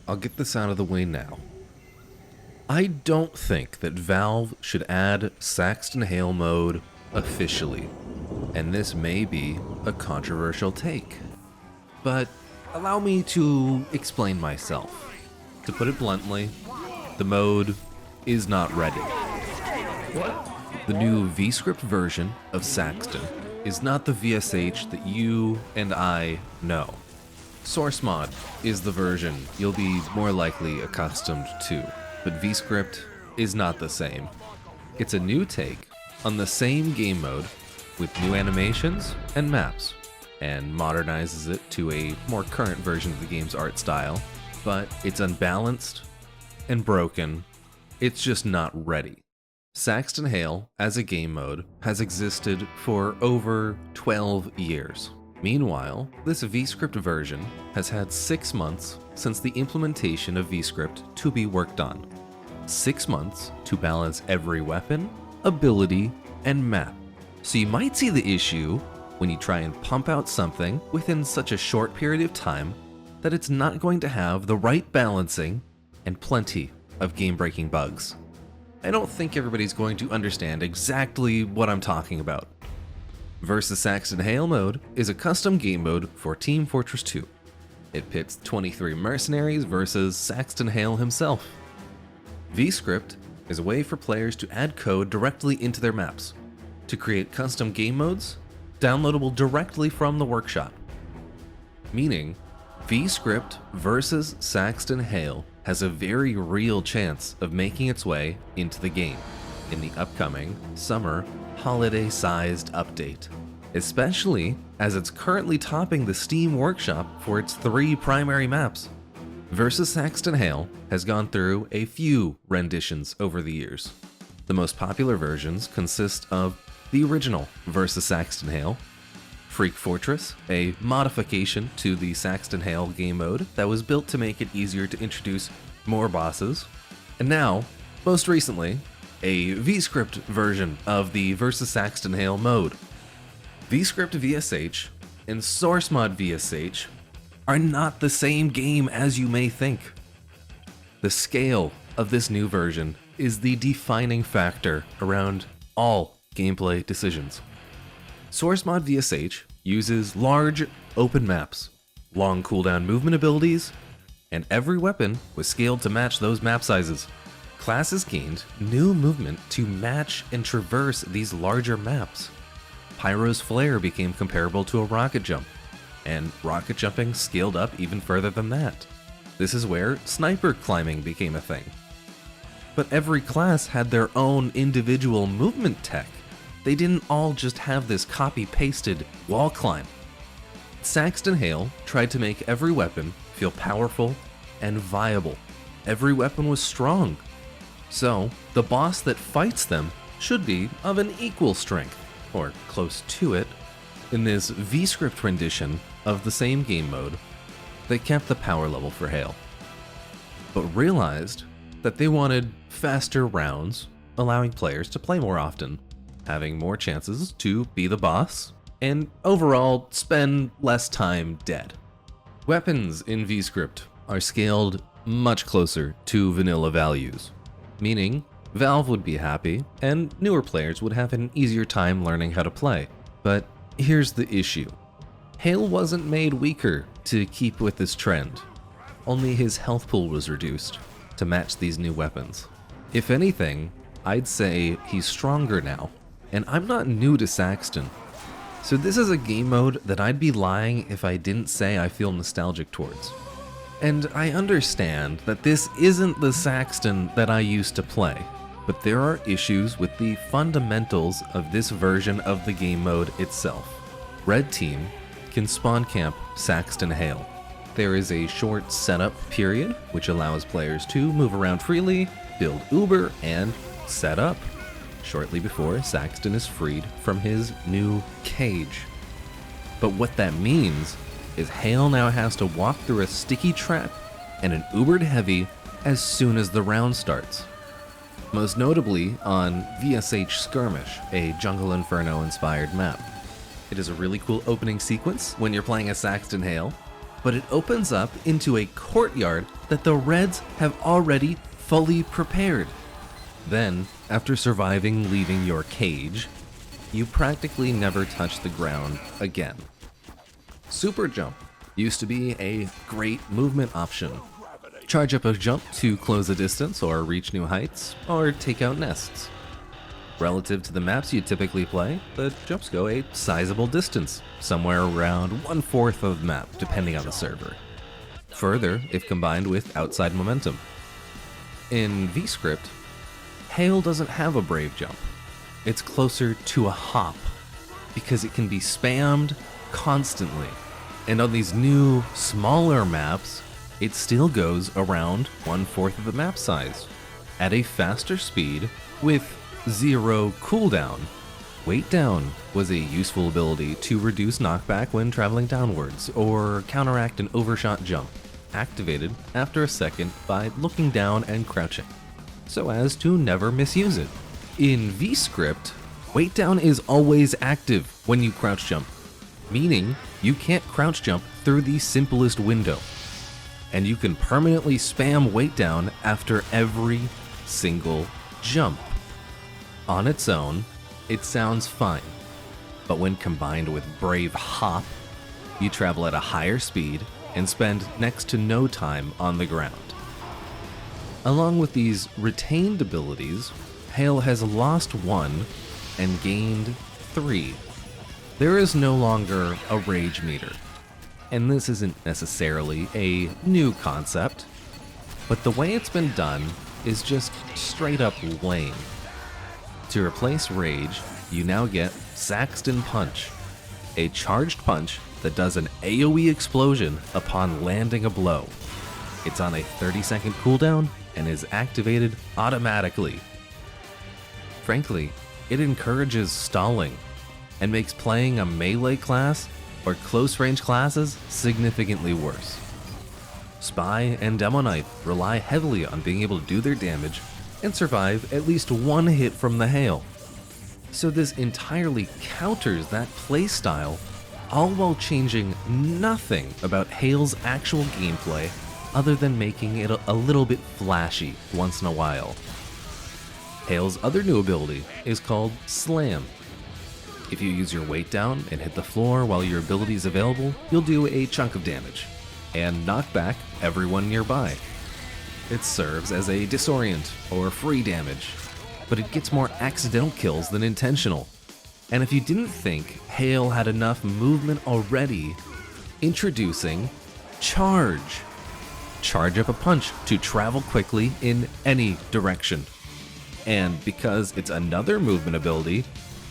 I'll get this out of the way now. I don't think that Valve should add Saxton Hale mode officially, and this may be a controversial take. But allow me to explain myself. To put it bluntly, the mode is not ready. What? The new VScript version of Saxton is not the VSH that you and I know. Source mod is the version you'll be more likely accustomed to, but VScript is not the same. It's a new take on the same game mode with new animations and maps, and modernizes it to a more current version of the game's art style, but it's unbalanced and broken. It's just not ready. Saxton Hale, as a game mode, has existed for over 12 years. Meanwhile, this VScript version has had 6 months since the implementation of VScript to be worked on. 6 months to balance every weapon, ability, and map. So you might see the issue when you try and pump out something within such a short period of time that it's not going to have the right balancing and plenty of game-breaking bugs. I don't think everybody's going to understand exactly what I'm talking about. Versus Saxton Hale mode is a custom game mode for Team Fortress 2. It pits 23 mercenaries versus Saxton Hale himself. VScript is a way for players to add code directly into their maps, to create custom game modes downloadable directly from the workshop. Meaning, VScript versus Saxton Hale has a very real chance of making its way into the game in the upcoming summer holiday-sized update, especially as it's currently topping the Steam Workshop for its 3 primary maps. Versus Saxton Hale has gone through a few renditions over the years. The most popular versions consist of the original Versus Saxton Hale, Freak Fortress, a modification to the Saxton Hale game mode that was built to make it easier to introduce more bosses, and now, most recently, a VScript version of the Versus Saxton Hale mode. VScript VSH and Source Mod VSH are not the same game as you may think. The scale of this new version is the defining factor around all gameplay decisions. Source Mod VSH uses large, open maps, long cooldown movement abilities, and every weapon was scaled to match those map sizes. Classes gained new movement to match and traverse these larger maps. Pyro's flare became comparable to a rocket jump, and rocket jumping scaled up even further than that. This is where sniper climbing became a thing. But every class had their own individual movement tech. They didn't all just have this copy-pasted wall climb. Saxton Hale tried to make every weapon feel powerful and viable. Every weapon was strong. So, the boss that fights them should be of an equal strength, or close to it. In this VScript rendition of the same game mode, they kept the power level for Hale, but realized that they wanted faster rounds, allowing players to play more often, having more chances to be the boss, and overall spend less time dead. Weapons in VScript are scaled much closer to vanilla values, meaning Valve would be happy and newer players would have an easier time learning how to play. But here's the issue. Hale wasn't made weaker to keep with this trend. Only his health pool was reduced to match these new weapons. If anything, I'd say he's stronger now. And I'm not new to Saxton, so this is a game mode that I'd be lying if I didn't say I feel nostalgic towards. And I understand that this isn't the Saxton that I used to play, but there are issues with the fundamentals of this version of the game mode itself. Red Team can spawn camp Saxton Hale. There is a short setup period, which allows players to move around freely, build Uber, and set up, shortly before Saxton is freed from his new cage. But what that means is Hale now has to walk through a sticky trap and an Ubered heavy as soon as the round starts. Most notably on VSH Skirmish, a Jungle Inferno inspired map. It is a really cool opening sequence when you're playing as Saxton Hale, but it opens up into a courtyard that the Reds have already fully prepared. Then, after surviving leaving your cage, you practically never touch the ground again. Super jump used to be a great movement option. Charge up a jump to close a distance or reach new heights, or take out nests. Relative to the maps you typically play, the jumps go a sizable distance, somewhere around 1/4 of the map, depending on the server. Further, if combined with outside momentum. In VScript, Hale doesn't have a brave jump. It's closer to a hop, because it can be spammed constantly. And on these new, smaller maps, it still goes around 1/4 of the map size, at a faster speed with 0 cooldown. Weight down was a useful ability to reduce knockback when traveling downwards, or counteract an overshot jump, activated after a second by looking down and crouching, so as to never misuse it. In VScript, weight down is always active when you crouch jump, meaning you can't crouch jump through the simplest window, and you can permanently spam weight down after every single jump. On its own, it sounds fine, but when combined with Brave Hop, you travel at a higher speed and spend next to no time on the ground. Along with these retained abilities, Hale has lost 1 and gained 3. There is no longer a rage meter, and this isn't necessarily a new concept, but the way it's been done is just straight up lame. To replace rage, you now get Saxton Punch, a charged punch that does an AoE explosion upon landing a blow. It's on a 30-second cooldown and is activated automatically. Frankly, it encourages stalling and makes playing a melee class or close-range classes significantly worse. Spy and Demo Knight rely heavily on being able to do their damage and survive at least 1 hit from the hail. So this entirely counters that playstyle, all while changing nothing about Hale's actual gameplay other than making it a little bit flashy once in a while. Hale's other new ability is called Slam. If you use your weight down and hit the floor while your ability is available, you'll do a chunk of damage and knock back everyone nearby. It serves as a disorient or free damage, but it gets more accidental kills than intentional. And if you didn't think Hale had enough movement already, introducing Charge. Charge up a punch to travel quickly in any direction. And because it's another movement ability,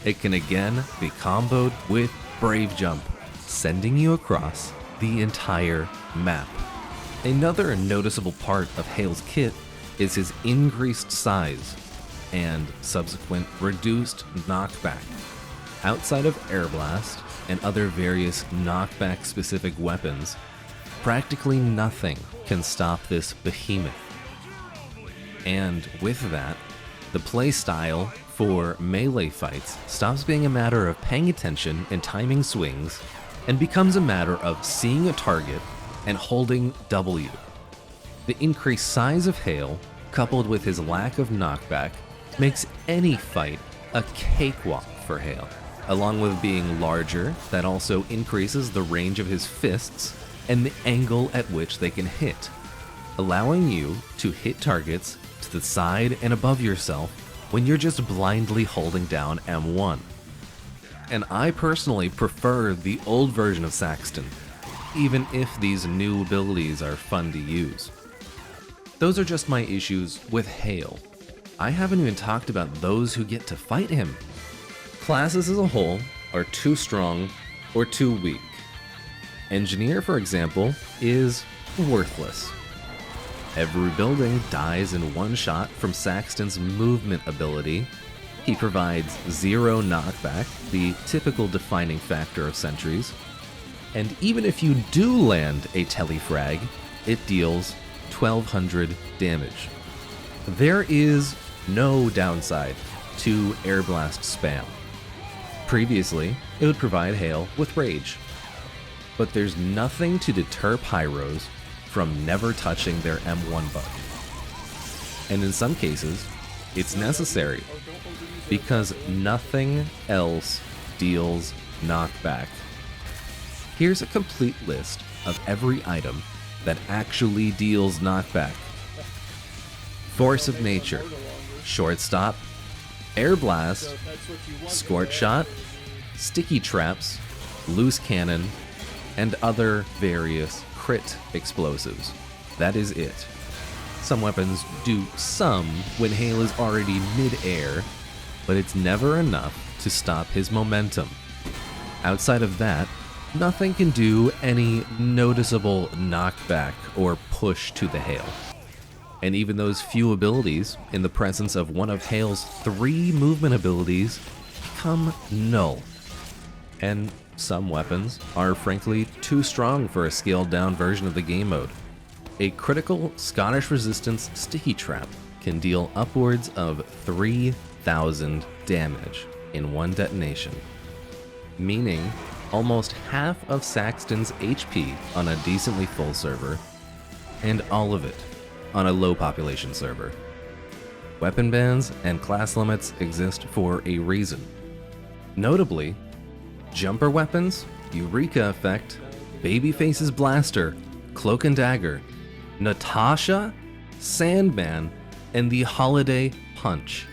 it can again be comboed with Brave Jump, sending you across the entire map. Another noticeable part of Hale's kit is his increased size and subsequent reduced knockback. Outside of Air Blast and other various knockback specific weapons, practically nothing can stop this behemoth. And with that, the playstyle for melee fights stops being a matter of paying attention and timing swings and becomes a matter of seeing a target and holding W. The increased size of Hale, coupled with his lack of knockback, makes any fight a cakewalk for Hale. Along with being larger, that also increases the range of his fists and the angle at which they can hit, allowing you to hit targets to the side and above yourself when you're just blindly holding down M1. And I personally prefer the old version of Saxton, even if these new abilities are fun to use. Those are just my issues with Hale. I haven't even talked about those who get to fight him. Classes as a whole are too strong or too weak. Engineer, for example, is worthless. Every building dies in one shot from Saxton's movement ability. He provides 0 knockback, the typical defining factor of sentries. And even if you do land a telefrag, it deals 1200 damage. There is no downside to Air Blast spam. Previously, it would provide Hale with Rage. but there's nothing to deter pyros from never touching their M1 button. And in some cases, it's necessary, because nothing else deals knockback. Here's a complete list of every item that actually deals knockback. Force of Nature, Shortstop, Air Blast, Scorch Shot, Sticky Traps, Loose Cannon, and other various crit explosives. That is it. Some weapons do some when Hale is already mid-air, but it's never enough to stop his momentum. Outside of that, nothing can do any noticeable knockback or push to the Hale. And even those few abilities, in the presence of one of Hale's 3 movement abilities, become null. And some weapons are frankly too strong for a scaled down version of the game mode. A critical Scottish resistance sticky trap can deal upwards of 3,000 damage in one detonation, meaning almost half of Saxton's HP on a decently full server, and all of it on a low population server. Weapon bans and class limits exist for a reason. Notably, jumper weapons, Eureka Effect, Babyface's Blaster, Cloak and Dagger, Natasha, Sandman, and the Holiday Punch.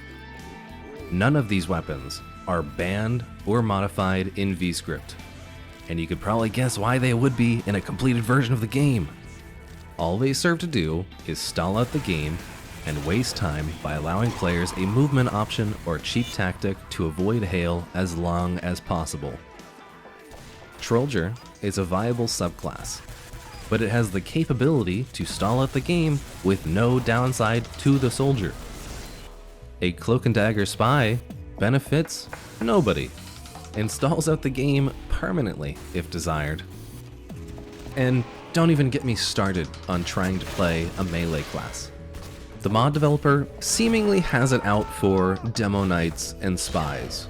None of these weapons are banned or modified in VScript, and you could probably guess why they would be in a completed version of the game. All they serve to do is stall out the game and waste time by allowing players a movement option or cheap tactic to avoid Hale as long as possible. Trollger is a viable subclass, but it has the capability to stall out the game with no downside to the soldier. A Cloak and Dagger Spy benefits nobody and stalls out the game permanently if desired. And don't even get me started on trying to play a melee class. The mod developer seemingly has it out for Demo Knights and Spies.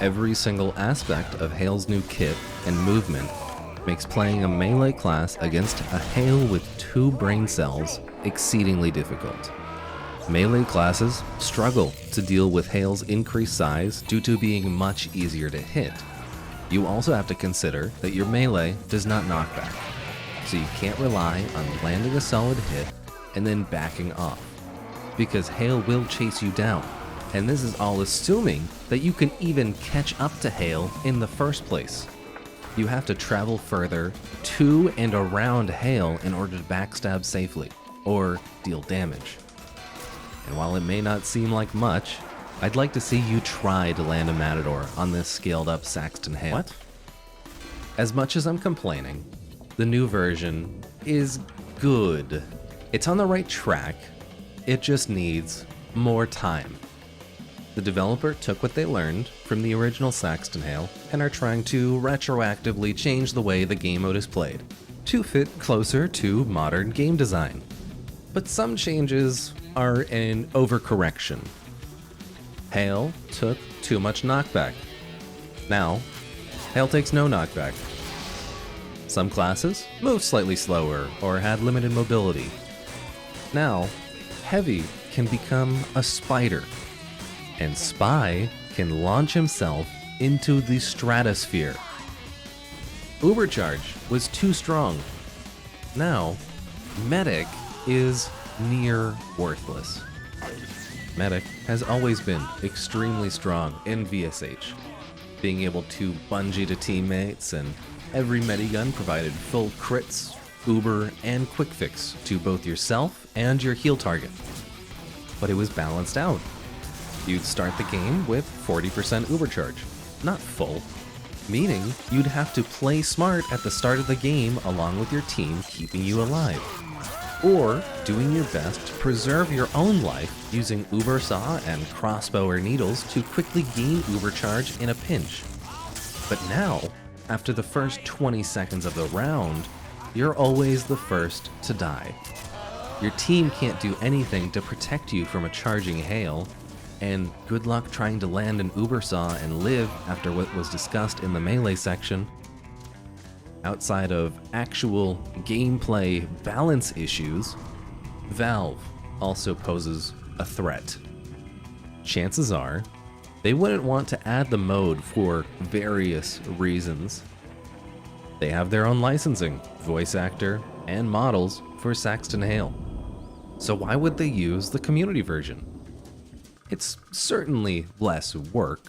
Every single aspect of Hale's new kit and movement makes playing a melee class against a Hale with 2 brain cells exceedingly difficult. Melee classes struggle to deal with Hale's increased size due to being much easier to hit. You also have to consider that your melee does not knock back, so you can't rely on landing a solid hit and then backing off, because Hale will chase you down, and this is all assuming that you can even catch up to Hale in the first place. You have to travel further to and around Hale in order to backstab safely, or deal damage. And while it may not seem like much, I'd like to see you try to land a Matador on this scaled up Saxton Hale. What? As much as I'm complaining, the new version is good. It's on the right track, it just needs more time. The developer took what they learned from the original Saxton Hale and are trying to retroactively change the way the game mode is played to fit closer to modern game design. But some changes are an overcorrection. Hale took too much knockback. Now, Hale takes no knockback. Some classes moved slightly slower or had limited mobility. Now, Heavy can become a spider, and Spy can launch himself into the stratosphere. Ubercharge was too strong. Now, Medic is near worthless. Medic has always been extremely strong in VSH, being able to bungee to teammates, and every medigun provided full crits, Uber, and quick fix to both yourself and your heal target. But it was balanced out. You'd start the game with 40% Ubercharge, not full, meaning you'd have to play smart at the start of the game along with your team keeping you alive, or doing your best to preserve your own life using Uber Saw and crossbow or needles to quickly gain Ubercharge in a pinch. But now, after the first 20 seconds of the round, you're always the first to die. Your team can't do anything to protect you from a charging Hale, and good luck trying to land an Uber Saw and live after what was discussed in the melee section. outside of actual gameplay balance issues, Valve also poses a threat. Chances are, they wouldn't want to add the mode for various reasons. They have their own licensing, voice actor, and models for Saxton Hale. So why would they use the community version? It's certainly less work,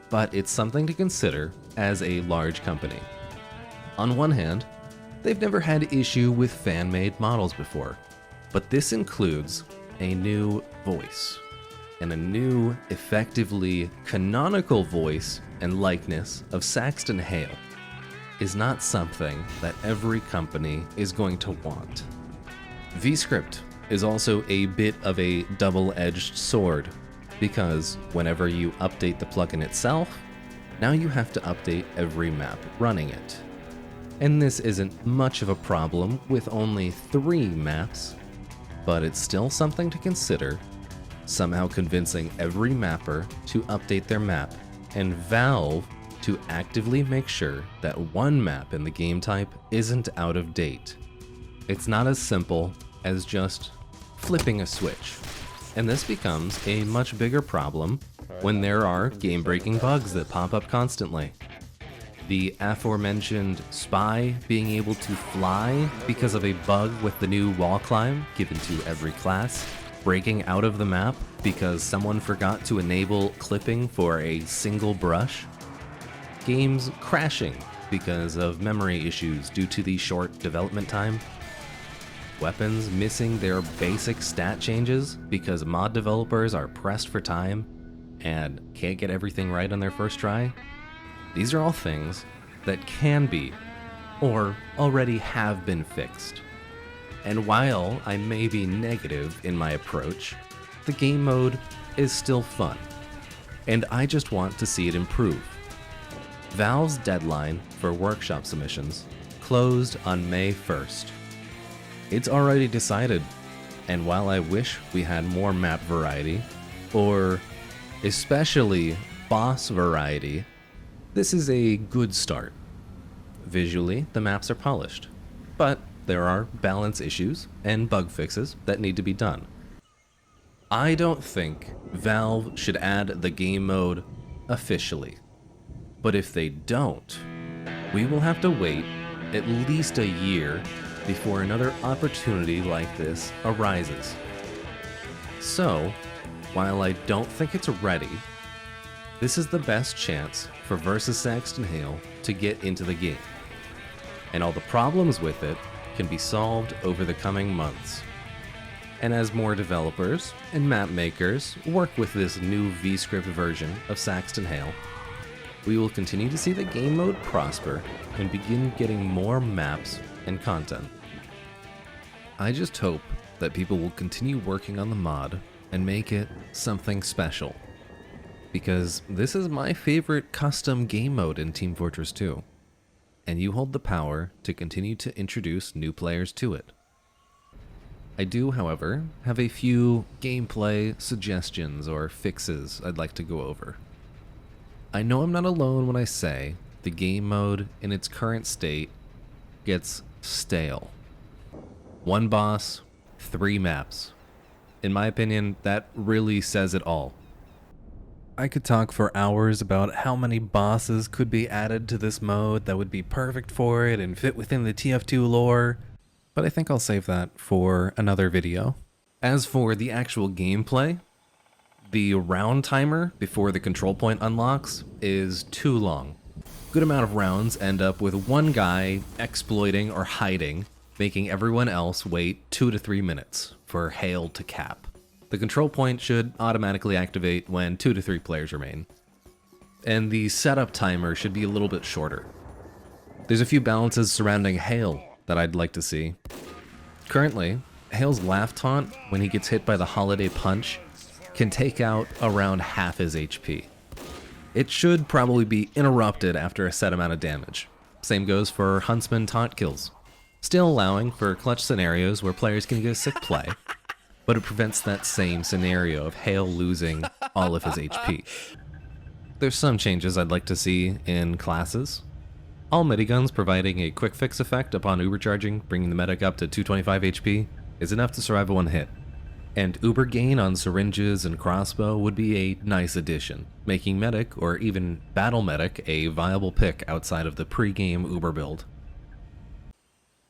but it's something to consider as a large company. On one hand, they've never had issue with fan-made models before, but this includes a new voice, and a new, effectively canonical voice and likeness of Saxton Hale is not something that every company is going to want. VScript is also a bit of a double-edged sword, because whenever you update the plugin itself, now you have to update every map running it. And this isn't much of a problem with only 3 maps, but it's still something to consider, somehow convincing every mapper to update their map, and Valve to actively make sure that one map in the game type isn't out of date. It's not as simple as just flipping a switch, and this becomes a much bigger problem when there are game-breaking bugs that pop up constantly. The aforementioned spy being able to fly because of a bug with the new wall climb given to every class, breaking out of the map because someone forgot to enable clipping for a single brush, games crashing because of memory issues due to the short development time, weapons missing their basic stat changes because mod developers are pressed for time and can't get everything right on their first try. These are all things that can be, or already have been fixed. And while I may be negative in my approach, the game mode is still fun, and I just want to see it improve. Valve's deadline for workshop submissions closed on May 1st. It's already decided, and while I wish we had more map variety, or especially boss variety, this is a good start. Visually, the maps are polished, but there are balance issues and bug fixes that need to be done. I don't think Valve should add the game mode officially, but if they don't, we will have to wait at least a year before another opportunity like this arises. So, while I don't think it's ready, this is the best chance for Versus Saxton Hale to get into the game, and all the problems with it can be solved over the coming months. And as more developers and map makers work with this new VScript version of Saxton Hale, we will continue to see the game mode prosper and begin getting more maps and content. I just hope that people will continue working on the mod and make it something special, because this is my favorite custom game mode in Team Fortress 2, and you hold the power to continue to introduce new players to it. I do, however, have a few gameplay suggestions or fixes I'd like to go over. I know I'm not alone when I say the game mode in its current state gets stale. 1 boss, 3 maps. In my opinion, that really says it all. I could talk for hours about how many bosses could be added to this mode that would be perfect for it and fit within the TF2 lore, but I think I'll save that for another video. As for the actual gameplay, the round timer before the control point unlocks is too long. Good amount of rounds end up with one guy exploiting or hiding, making everyone else wait 2 to 3 minutes for Hale to cap. The control point should automatically activate when 2 to 3 players remain, and the setup timer should be a little bit shorter. There's a few balances surrounding Hale that I'd like to see. Currently, Hale's laugh taunt, when he gets hit by the holiday punch, can take out around half his HP. It should probably be interrupted after a set amount of damage. Same goes for Huntsman taunt kills, still allowing for clutch scenarios where players can go sick play, but it prevents that same scenario of Hale losing all of his HP. There's some changes I'd like to see in classes. All miniguns providing a quick fix effect upon ubercharging, bringing the medic up to 225 HP, is enough to survive one hit. And uber gain on syringes and crossbow would be a nice addition, making medic or even battle medic a viable pick outside of the pre-game uber build.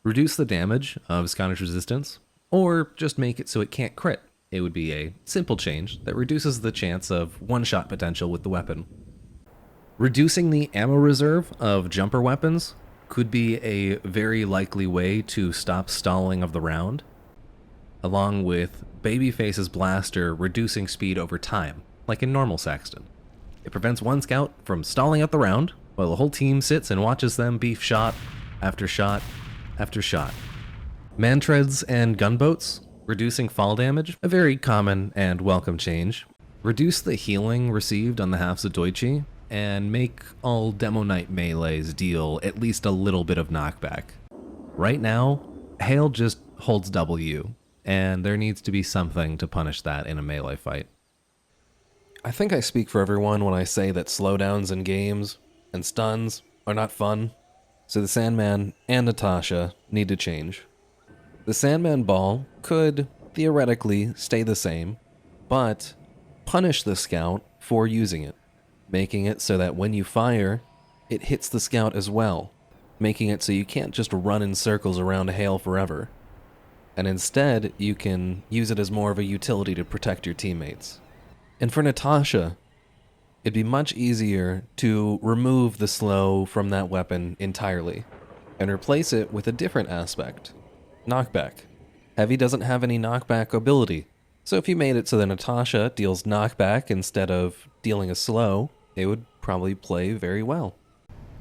Reduce the damage of Scottish Resistance, or just make it so it can't crit. It would be a simple change that reduces the chance of one-shot potential with the weapon. Reducing the ammo reserve of jumper weapons could be a very likely way to stop stalling of the round, along with Babyface's blaster reducing speed over time, like in normal Saxton. It prevents one scout from stalling out the round, while the whole team sits and watches them beef shot after shot after shot. Mantreads and gunboats, reducing fall damage, a very common and welcome change. Reduce the healing received on the halves of Deutsche, and make all Demo Knight melees deal at least a little bit of knockback. Right now, Hale just holds W, and there needs to be something to punish that in a melee fight. I think I speak for everyone when I say that slowdowns in games and stuns are not fun, so the Sandman and Natasha need to change. The Sandman ball could theoretically stay the same, but punish the scout for using it, making it so that when you fire, it hits the scout as well, making it so you can't just run in circles around Hale forever. And instead, you can use it as more of a utility to protect your teammates. And for Natasha, it'd be much easier to remove the slow from that weapon entirely, and replace it with a different aspect. Knockback. Heavy doesn't have any knockback ability, so if you made it so that Natasha deals knockback instead of dealing a slow, it would probably play very well.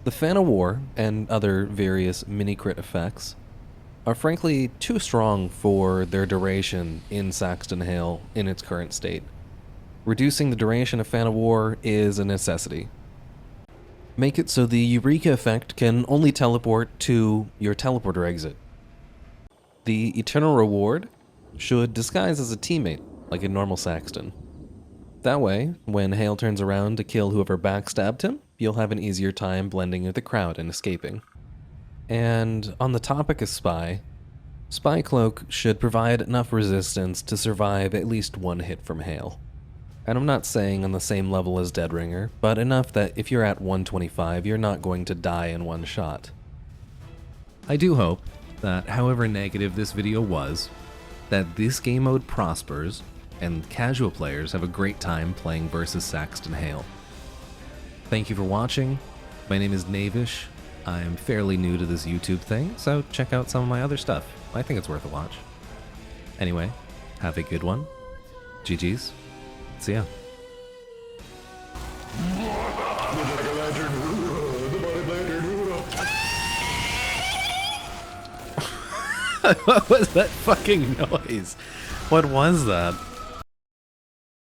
The Fan of War and other various mini-crit effects are frankly too strong for their duration in Saxton Hale in its current state. Reducing the duration of Fan of War is a necessity. Make it so the Eureka effect can only teleport to your teleporter exit. The Eternal Reward should disguise as a teammate, like in normal Saxton. That way, when Hale turns around to kill whoever backstabbed him, you'll have an easier time blending with the crowd and escaping. And on the topic of Spy Cloak should provide enough resistance to survive at least one hit from Hale. And I'm not saying on the same level as Deadringer, but enough that if you're at 125, you're not going to die in one shot. I do hope that however negative this video was, that this game mode prospers and casual players have a great time playing versus Saxton Hale. Thank you for watching. My name is Knavish. I'm fairly new to this YouTube thing, so check out some of my other stuff. I think it's worth a watch. Anyway, have a good one. GG's. See ya. What was that fucking noise? What was that?